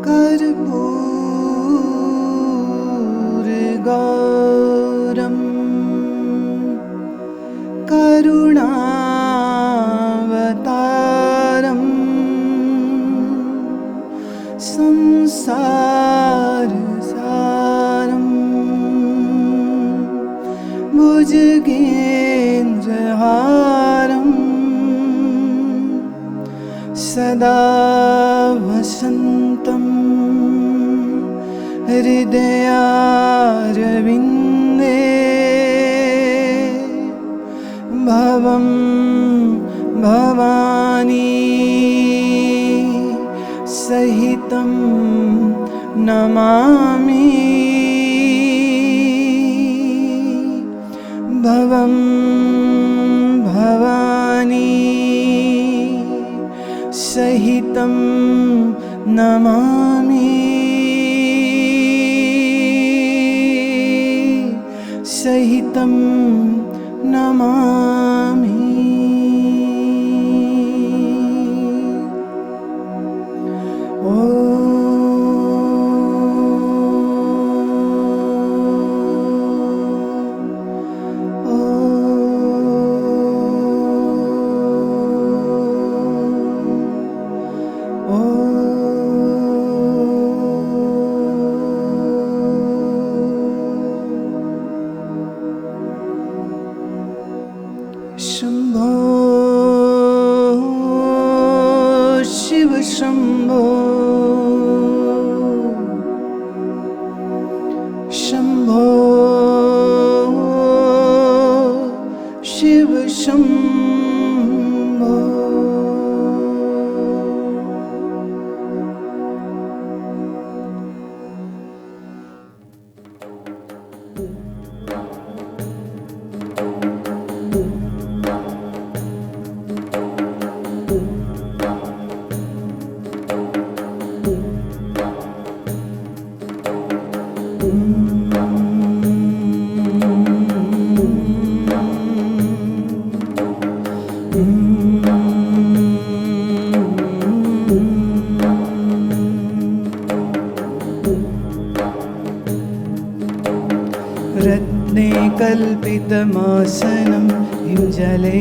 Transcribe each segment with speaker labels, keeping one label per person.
Speaker 1: कर्पूरगौरं करुणावतारं संसारसारं भुजगेन्द्रहारं सदा वसन्तं हृदयारविन्दे भवं भवानी सहितं नमामि भवं भवानी सहितं नमामि सहितं नमामि। शंभो शिव शंभो शंभो शिव शंभो। रत्ने कल्पितमासनं हिमजले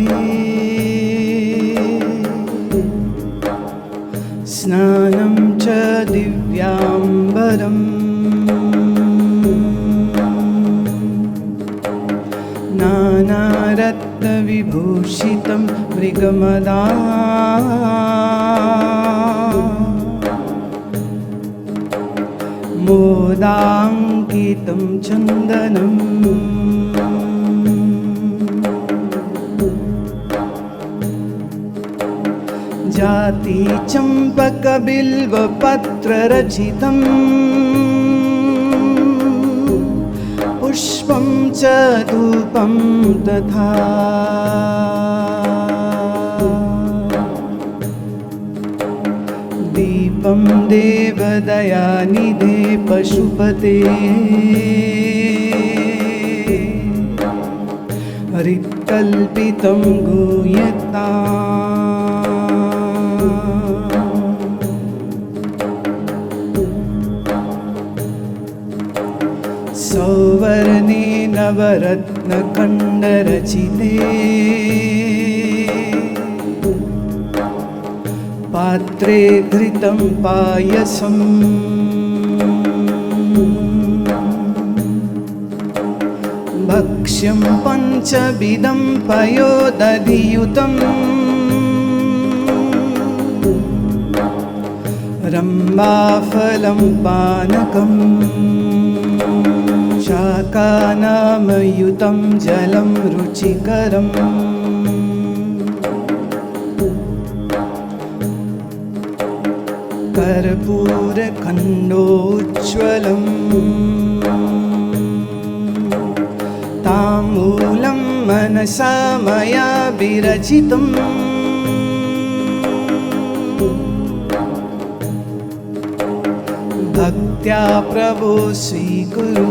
Speaker 1: स्नानं च दिव्याम्बरम् नानारत्नविभूषितं मृगमदा मोदाङ्कितं चन्दनम् जाति चम्पकबिल्वपत्ररचितं पुष्पं च धूपं तथा दीपं देवदयानिधे पशुपते हरिकल्पितं गूयताम् सौवर्णे नवरत्नखण्डरचिते पात्रे घृतं पायसम् भक्ष्यं पञ्चविधं पयोदधियुतम् रम्भाफलं पानकम् शाकानामयुतं जलं रुचिकरम् कर्पूरखण्डोज्ज्वलम् ताम्बूलं मनसा मया विरचितम् भक्त्या प्रभो स्वीकुरु।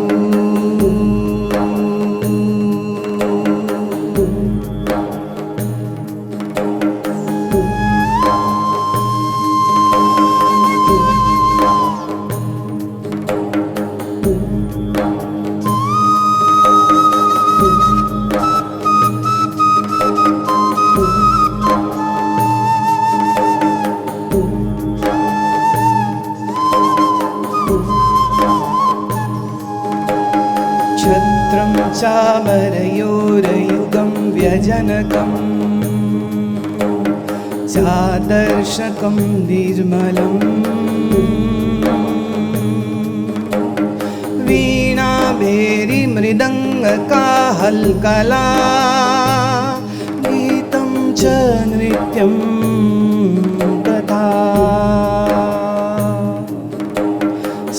Speaker 1: चामरयोरयुगं व्यजनकम् चादर्शकं निर्मलम् वीणा भेरी मृदङ्गकाहल्कला गीतं च नृत्यं तथा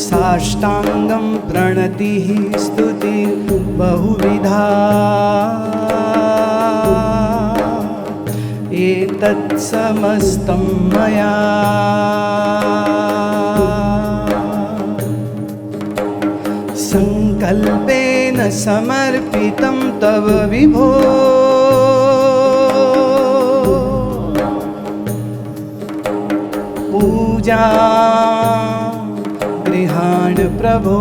Speaker 1: साष्टाङ्गं प्रणतिः स्तुतिः बहुविधा एतत् समस्तं मया संकल्पेन समर्पितं तव विभो पूजा गृहाण प्रभो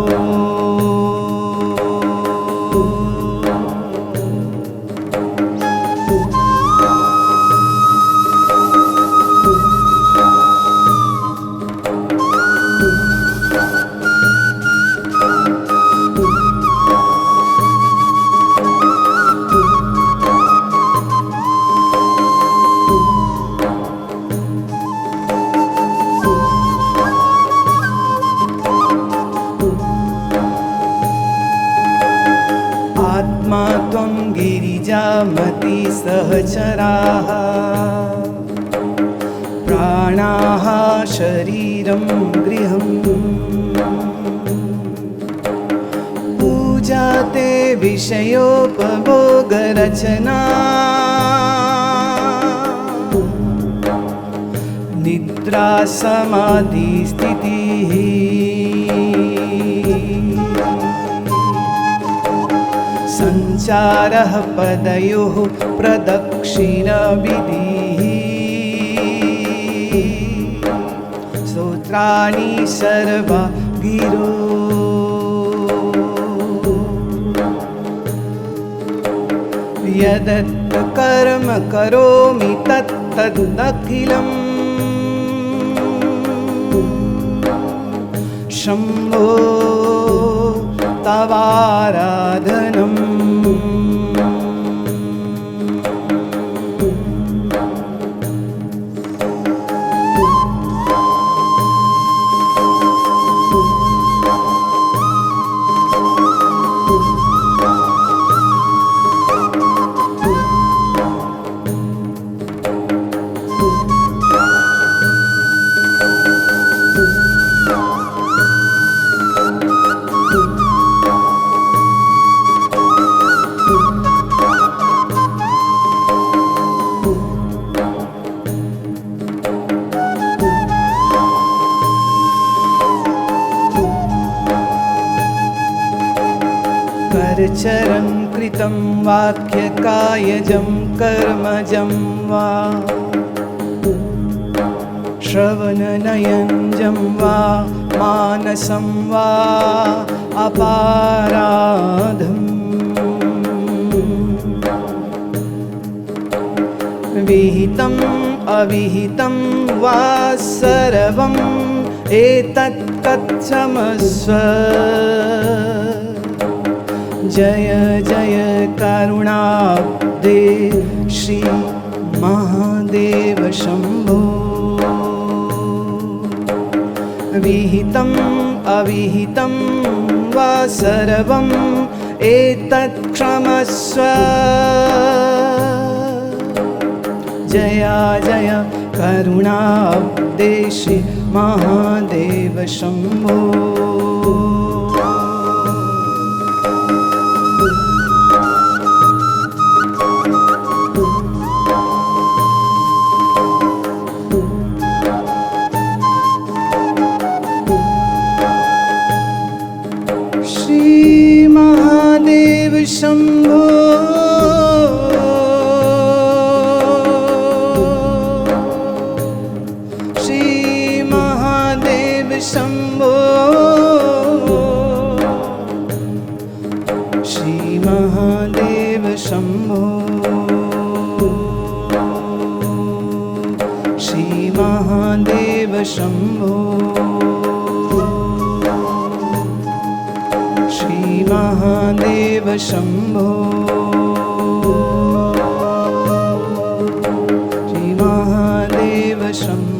Speaker 1: आत्मा त्वं गिरिजामती सहचराः प्राणाः शरीरं गृहम् पूजा ते विषयोपभोगरचना निद्रा समाधिस्थितिः संचारः पदयोः प्रदक्षिणविधिः स्तोत्राणि सर्वा गिरो यदत् कर्म करोमि तत्तदखिलम् शम्भो तवाराधनम् करचरं कृतं वाक्यकायजं कर्मजं वा श्रवणनयनजं वा मानसं वा अपाराधम् विहितम् अविहितं वा सर्वम् एतत् कथमस्व जय जय करुणाब्धे श्री महादेव शम्भो विहितम् अविहितं वा सर्वम् एतत् क्षमस्व जय जय करुणाब्धे श्री महादेव शम्भो श्री महादेव शम्भो श्री महादेव शम्भो श्री महादेव शम्भो श्री महादेव शम्भो श्री महादेव महादेव शंभो श्री महादेव शंभो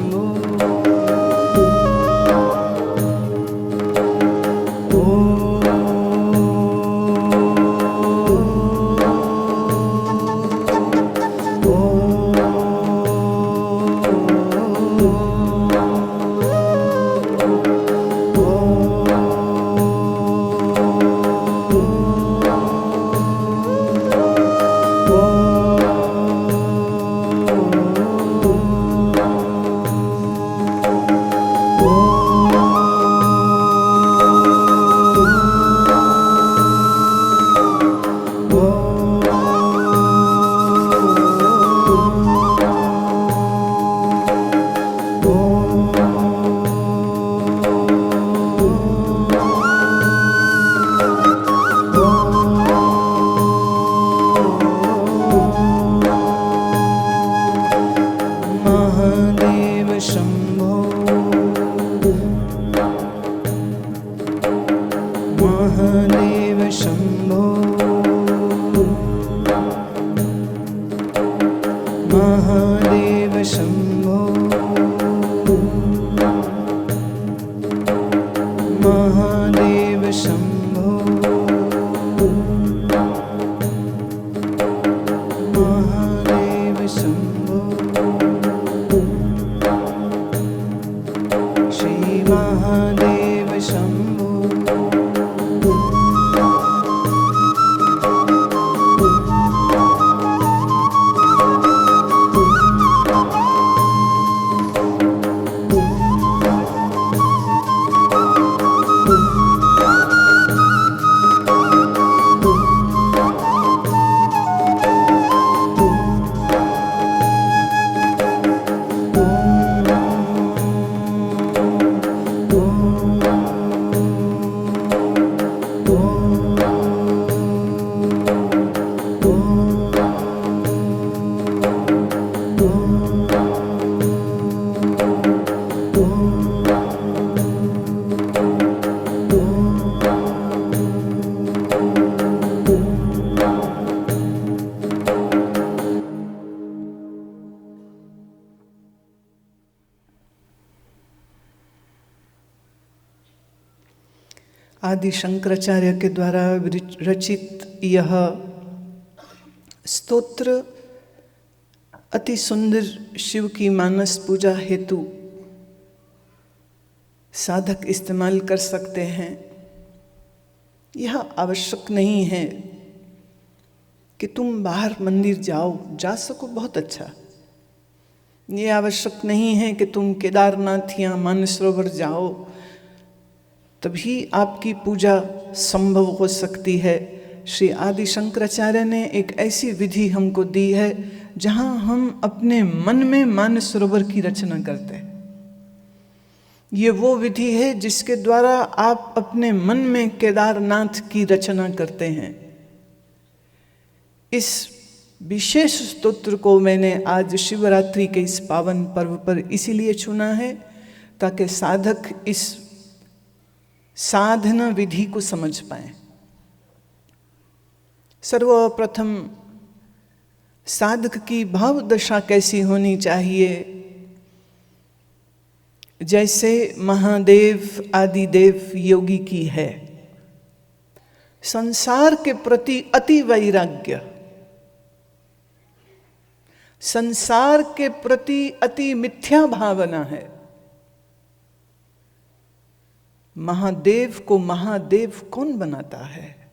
Speaker 1: महादेव शंभो महादेव शंभो महादेव शंभो महादेव शंभो श्री महादेव शंभो आदि शंकराचार्य के द्वारा रचित यह स्तोत्र अति सुंदर शिव की मानस पूजा हेतु साधक इस्तेमाल कर सकते हैं। यह आवश्यक नहीं है कि तुम बाहर मंदिर जाओ, जा सको बहुत अच्छा। ये आवश्यक नहीं है कि तुम केदारनाथ या मानसरोवर जाओ तभी आपकी पूजा संभव हो सकती है। श्री आदि शंकराचार्य ने एक ऐसी विधि हमको दी है जहाँ हम अपने मन में मानसरोवर की रचना करते हैं। ये वो विधि है जिसके द्वारा आप अपने मन में केदारनाथ की रचना करते हैं। इस विशेष स्तोत्र को मैंने आज शिवरात्रि के इस पावन पर्व पर इसीलिए चुना है ताकि साधक इस साधना विधि को समझ पाए। सर्वप्रथम साधक की भाव दशा कैसी होनी चाहिए, जैसे महादेव आदिदेव योगी की है। संसार के प्रति अति वैराग्य, संसार के प्रति अति मिथ्या भावना है। महादेव को महादेव कौन बनाता है?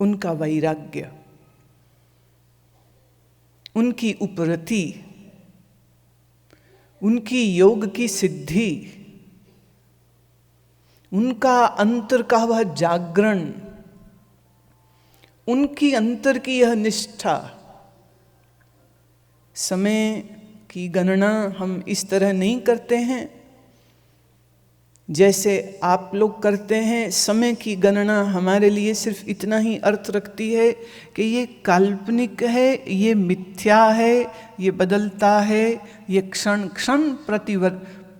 Speaker 1: उनका वैराग्य, उनकी उपरति, उनकी योग की सिद्धि, उनका अंतर का वह जागरण, उनकी अंतर की यह निष्ठा। समय की गणना हम इस तरह नहीं करते हैं जैसे आप लोग करते हैं। समय की गणना हमारे लिए सिर्फ इतना ही अर्थ रखती है कि ये काल्पनिक है, ये मिथ्या है, ये बदलता है, ये क्षण क्षण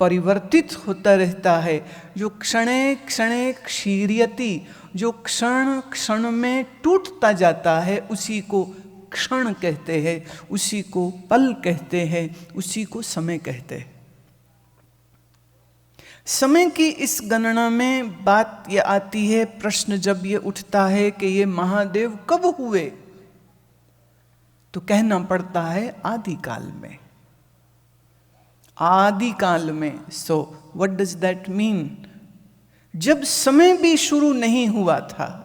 Speaker 1: परिवर्तित होता रहता है, जो क्षणे क्षणे क्षीयति, जो क्षण क्षण में टूटता जाता है, उसी को क्षण कहते हैं, उसी को पल कहते हैं, उसी को समय कहते हैं। समय की इस गणना में बात यह आती है, प्रश्न जब ये उठता है कि ये महादेव कब हुए, तो कहना पड़ता है आदिकाल में, आदिकाल में। So what does that mean? जब समय भी शुरू नहीं हुआ था,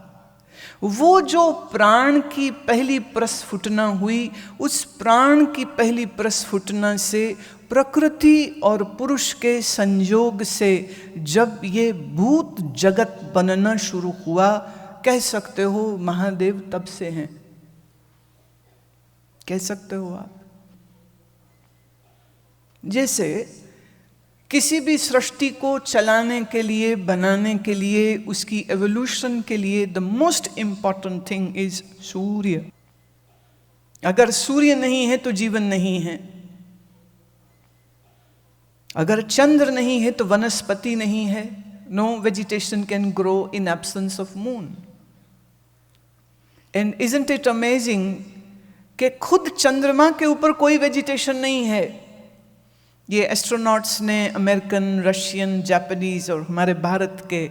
Speaker 1: वो जो प्राण की पहली प्रस्फुटना हुई, उस प्राण की पहली प्रस्फुटना से प्रकृति और पुरुष के संयोग से जब ये भूत जगत बनना शुरू हुआ, कह सकते हो महादेव तब से हैं, कह सकते हो आप। जैसे किसी भी सृष्टि को चलाने के लिए, बनाने के लिए, उसकी एवोल्यूशन के लिए the most important thing is Surya. अगर सूर्य नहीं है तो जीवन नहीं है, अगर चंद्र नहीं है तो वनस्पति नहीं है। No vegetation can grow in absence of moon. And isn't it amazing कि खुद चंद्रमा के ऊपर कोई वेजिटेशन नहीं है। ये एस्ट्रोनॉट्स ने, अमेरिकन, रशियन, जापानीज और हमारे भारत के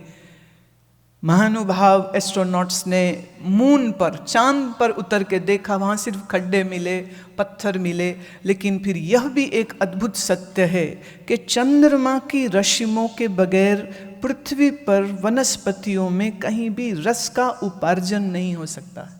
Speaker 1: महानुभाव एस्ट्रोनॉट्स ने मून पर, चांद पर उतर के देखा, वहाँ सिर्फ खड्डे मिले, पत्थर मिले। लेकिन फिर यह भी एक अद्भुत सत्य है कि चंद्रमा की रश्मियों के बगैर पृथ्वी पर वनस्पतियों में कहीं भी रस का उपार्जन नहीं हो सकता।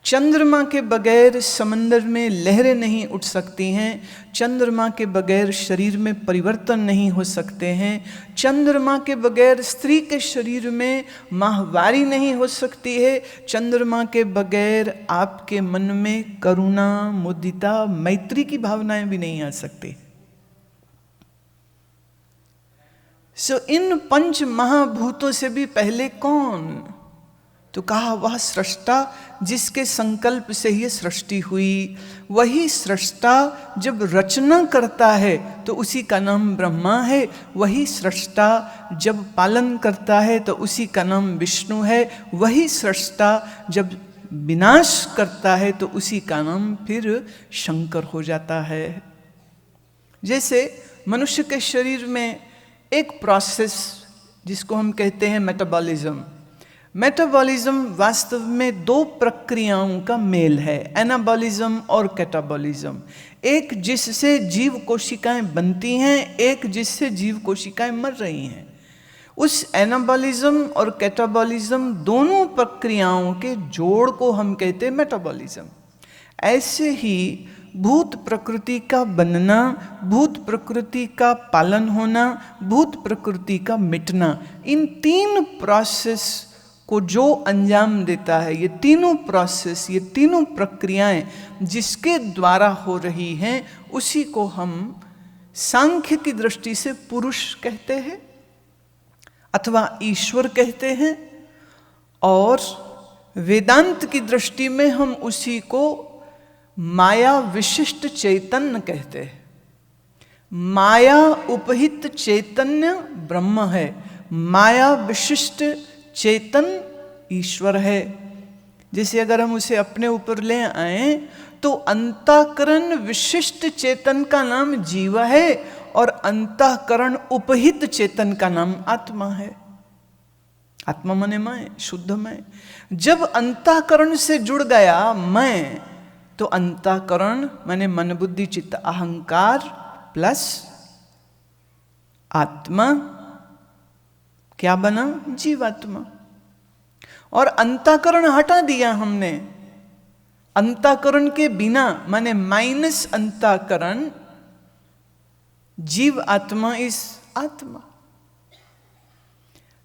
Speaker 1: चंद्रमा के बगैर समंदर में लहरें नहीं उठ सकती हैं, चंद्रमा के बगैर शरीर में परिवर्तन नहीं हो सकते हैं, चंद्रमा के बगैर स्त्री के शरीर में माहवारी नहीं हो सकती है, चंद्रमा के बगैर आपके मन में करुणा, मुदिता, मैत्री की भावनाएं भी नहीं आ सकती। इन पंच महाभूतों से भी पहले कौन? तो कहा वह सृष्टा जिसके संकल्प से ये सृष्टि हुई। वही सृष्टा जब रचना करता है तो उसी का नाम ब्रह्मा है। वही सृष्टा जब पालन करता है तो उसी का नाम विष्णु है। वही सृष्टा जब विनाश करता है तो उसी का नाम फिर शंकर हो जाता है। जैसे मनुष्य के शरीर में एक प्रोसेस जिसको हम कहते हैं मेटाबॉलिज्म। मेटाबॉलिज्म वास्तव में दो प्रक्रियाओं का मेल है, एनाबॉलिज्म और कैटाबॉलिज्म। एक जिससे जीव कोशिकाएं बनती हैं, एक जिससे जीव कोशिकाएं मर रही हैं। उस एनाबॉलिज्म और कैटाबॉलिज्म दोनों प्रक्रियाओं के जोड़ को हम कहते हैं मेटाबॉलिज्म। ऐसे ही भूत प्रकृति का बनना, भूत प्रकृति का पालन होना, भूत प्रकृति का मिटना, इन तीन प्रोसेस को जो अंजाम देता है, ये तीनों प्रोसेस, ये तीनों प्रक्रियाएं जिसके द्वारा हो रही हैं, उसी को हम सांख्य की दृष्टि से पुरुष कहते हैं अथवा ईश्वर कहते हैं, और वेदांत की दृष्टि में हम उसी को माया विशिष्ट चैतन्य कहते हैं। माया उपहित चैतन्य ब्रह्म है, माया विशिष्ट चेतन ईश्वर है। जैसे अगर हम उसे अपने ऊपर ले आए तो अंतःकरण विशिष्ट चेतन का नाम जीव है और अंतःकरण उपहित चेतन का नाम आत्मा है। आत्मा माने मैं, शुद्ध मैं। जब अंतःकरण से जुड़ गया मैं, तो अंतःकरण माने मन बुद्धि चित्त अहंकार प्लस आत्मा क्या बना? जीवात्मा। और अंतःकरण हटा दिया हमने। अंतःकरण के बिना माने माइनस अंतःकरण, जीव आत्मा इस आत्मा।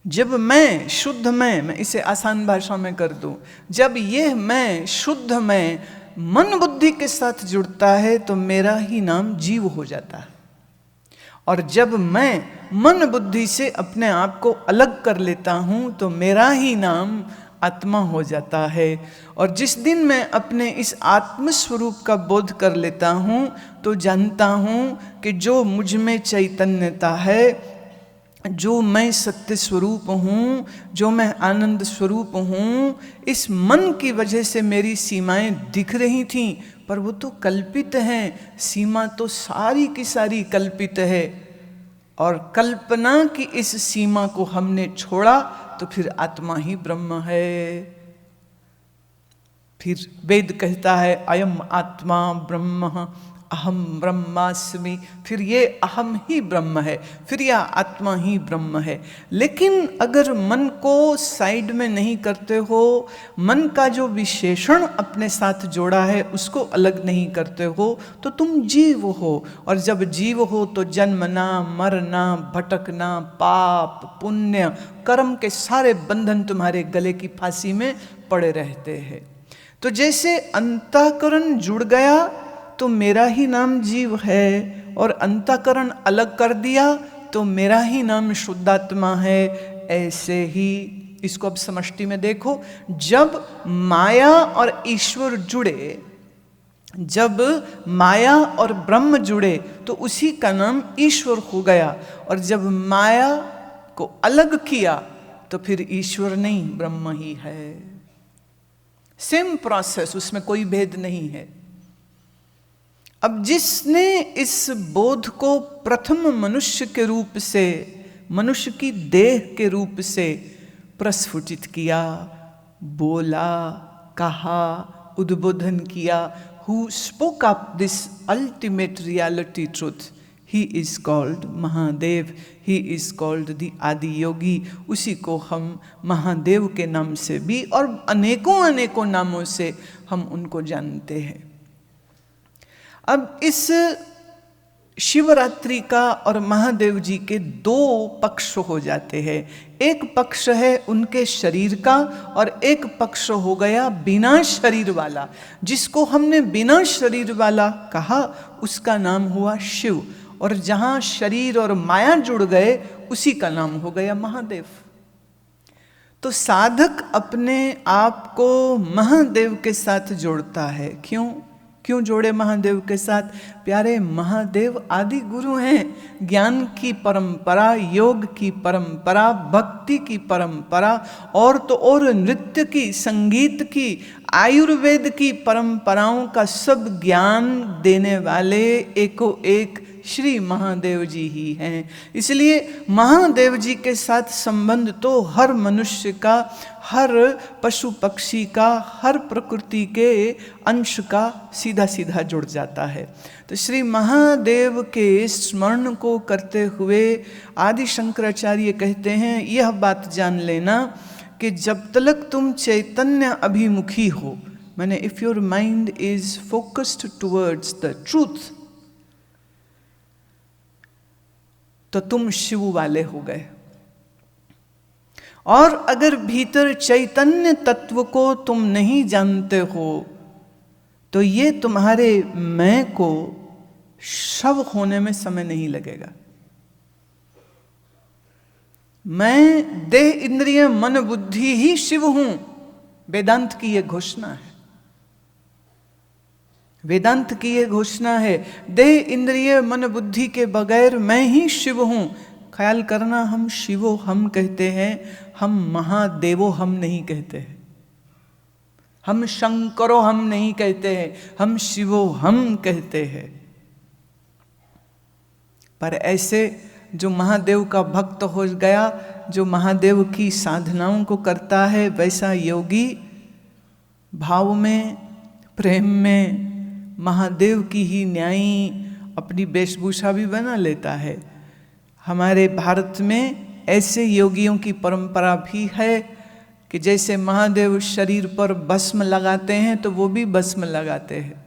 Speaker 1: जब मैं शुद्ध मैं इसे आसान भाषा में कर दूं, जब यह मैं शुद्ध मैं मन बुद्धि के साथ जुड़ता है तो मेरा ही नाम जीव हो जाता है। और जब मैं मन बुद्धि से अपने आप को अलग कर लेता हूं तो मेरा ही नाम आत्मा हो जाता है। और जिस दिन मैं अपने इस आत्मस्वरूप का बोध कर लेता हूँ तो जानता हूँ कि जो मुझ में चैतन्यता है, जो मैं सत्य स्वरूप हूँ, जो मैं आनंद स्वरूप हूँ, इस मन की वजह से मेरी सीमाएं दिख रही थीं, पर वो तो कल्पित हैं। सीमा तो सारी की सारी कल्पित है, और कल्पना की इस सीमा को हमने छोड़ा तो फिर आत्मा ही ब्रह्म है। फिर वेद कहता है अयम आत्मा ब्रह्म अहम ब्रह्मास्मि, फिर ये अहम ही ब्रह्म है, फिर यह आत्मा ही ब्रह्म है। लेकिन अगर मन को साइड में नहीं करते हो, मन का जो विशेषण अपने साथ जोड़ा है उसको अलग नहीं करते हो, तो तुम जीव हो। और जब जीव हो तो जन्मना, मरना, भटकना, पाप पुण्य कर्म के सारे बंधन तुम्हारे गले की फांसी में पड़े रहते हैं। तो जैसे अंतःकरण जुड़ गया तो मेरा ही नाम जीव है, और अंतःकरण अलग कर दिया तो मेरा ही नाम शुद्धात्मा है। ऐसे ही इसको अब समष्टि में देखो, जब माया और ईश्वर जुड़े, जब माया और ब्रह्म जुड़े तो उसी का नाम ईश्वर हो गया। और जब माया को अलग किया तो फिर ईश्वर नहीं, ब्रह्म ही है। सेम प्रोसेस, उसमें कोई भेद नहीं है। अब जिसने इस बोध को प्रथम मनुष्य के रूप से, मनुष्य की देह के रूप से प्रस्फुटित किया, बोला, कहा, उद्बोधन किया, who spoke up this ultimate reality truth, he is called Mahadev, he is called the आदि योगी। उसी को हम महादेव के नाम से भी और अनेकों अनेकों नामों से हम उनको जानते हैं। अब इस शिवरात्रि का और महादेव जी के दो पक्ष हो जाते हैं। एक पक्ष है उनके शरीर का, और एक पक्ष हो गया बिना शरीर वाला। जिसको हमने बिना शरीर वाला कहा उसका नाम हुआ शिव, और जहाँ शरीर और माया जुड़ गए उसी का नाम हो गया महादेव। तो साधक अपने आप को महादेव के साथ जोड़ता है। क्यों जोड़े महादेव के साथ? प्यारे, महादेव आदि गुरु हैं। ज्ञान की परंपरा, योग की परंपरा, भक्ति की परंपरा, और तो और नृत्य की, संगीत की, आयुर्वेद की परंपराओं का सब ज्ञान देने वाले एको एक श्री महादेव जी ही हैं। इसलिए महादेव जी के साथ संबंध तो हर मनुष्य का, हर पशु पक्षी का, हर प्रकृति के अंश का सीधा सीधा जुड़ जाता है। तो श्री महादेव के स्मरण को करते हुए आदि शंकराचार्य कहते हैं, यह बात जान लेना कि जब तक तुम चैतन्य अभिमुखी हो, माने if your mind is focused towards the truth, तो तुम शिव वाले हो गए। और अगर भीतर चैतन्य तत्व को तुम नहीं जानते हो तो ये तुम्हारे मैं को शव होने में समय नहीं लगेगा। मैं देह इंद्रिय मन बुद्धि ही शिव हूं, वेदांत की यह घोषणा है। वेदांत की यह घोषणा है, देह इंद्रिय मन बुद्धि के बगैर मैं ही शिव हूं। ख्याल करना, हम शिवो हम कहते हैं, हम महादेवो हम नहीं कहते हैं, हम शंकरो हम नहीं कहते हैं, हम शिवो हम कहते हैं। पर ऐसे जो महादेव का भक्त हो गया, जो महादेव की साधनाओं को करता है, वैसा योगी भाव में, प्रेम में महादेव की ही न्यायी अपनी वेशभूषा भी बना लेता है। हमारे भारत में ऐसे योगियों की परंपरा भी है कि जैसे महादेव शरीर पर भस्म लगाते हैं तो वो भी भस्म लगाते हैं,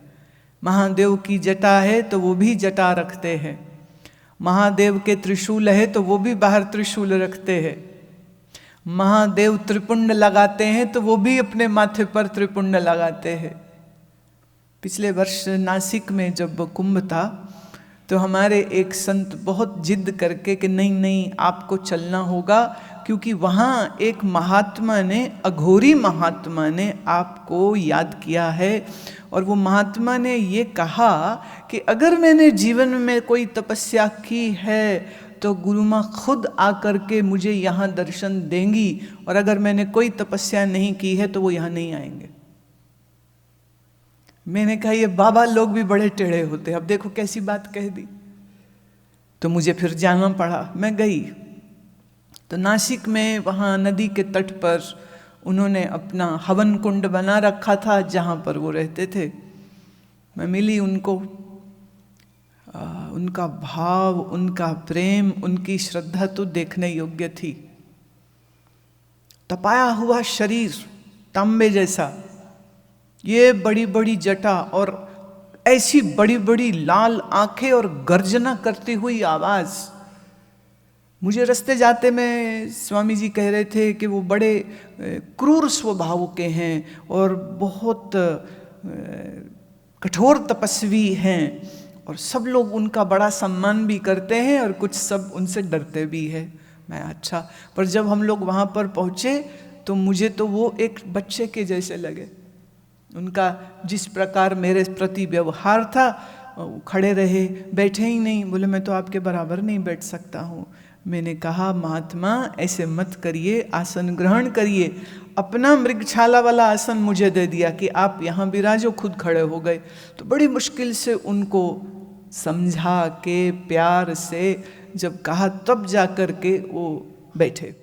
Speaker 1: महादेव की जटा है तो वो भी जटा रखते हैं, महादेव के त्रिशूल है तो वो भी बाहर त्रिशूल रखते हैं, महादेव त्रिपुंड लगाते हैं तो वो भी अपने माथे पर त्रिपुंड लगाते हैं। पिछले वर्ष नासिक में जब कुंभ था तो हमारे एक संत बहुत जिद करके कि नहीं आपको चलना होगा, क्योंकि वहाँ एक महात्मा ने, अघोरी महात्मा ने आपको याद किया है। और वो महात्मा ने ये कहा कि अगर मैंने जीवन में कोई तपस्या की है तो गुरु माँ खुद आकर के मुझे यहाँ दर्शन देंगी, और अगर मैंने कोई तपस्या नहीं की है तो वो यहाँ नहीं आएंगे। मैंने कहा ये बाबा लोग भी बड़े टेढ़े होते, अब देखो कैसी बात कह दी। तो मुझे फिर जाना पड़ा। मैं गई तो नासिक में वहाँ नदी के तट पर उन्होंने अपना हवन कुंड बना रखा था जहाँ पर वो रहते थे। मैं मिली उनको। उनका भाव, उनका प्रेम, उनकी श्रद्धा तो देखने योग्य थी। तपाया हुआ शरीर तांबे जैसा, ये बड़ी बड़ी जटा और ऐसी बड़ी बड़ी लाल आंखें और गर्जना करती हुई आवाज। मुझे रास्ते जाते में स्वामी जी कह रहे थे कि वो बड़े क्रूर स्वभाव के हैं और बहुत कठोर तपस्वी हैं, और सब लोग उनका बड़ा सम्मान भी करते हैं और कुछ सब उनसे डरते भी हैं। मैं अच्छा, पर जब हम लोग वहाँ पर पहुँचे तो मुझे तो वो एक बच्चे के जैसे लगे। उनका जिस प्रकार मेरे प्रति व्यवहार था, खड़े रहे, बैठे ही नहीं। बोले मैं तो आपके बराबर नहीं बैठ सकता हूँ। मैंने कहा महात्मा ऐसे मत करिए, आसन ग्रहण करिए। अपना मृगछाला वाला आसन मुझे दे दिया कि आप यहाँ विराजो, खुद खड़े हो गए। तो बड़ी मुश्किल से उनको समझा के प्यार से जब कहा तब जा कर के वो बैठे।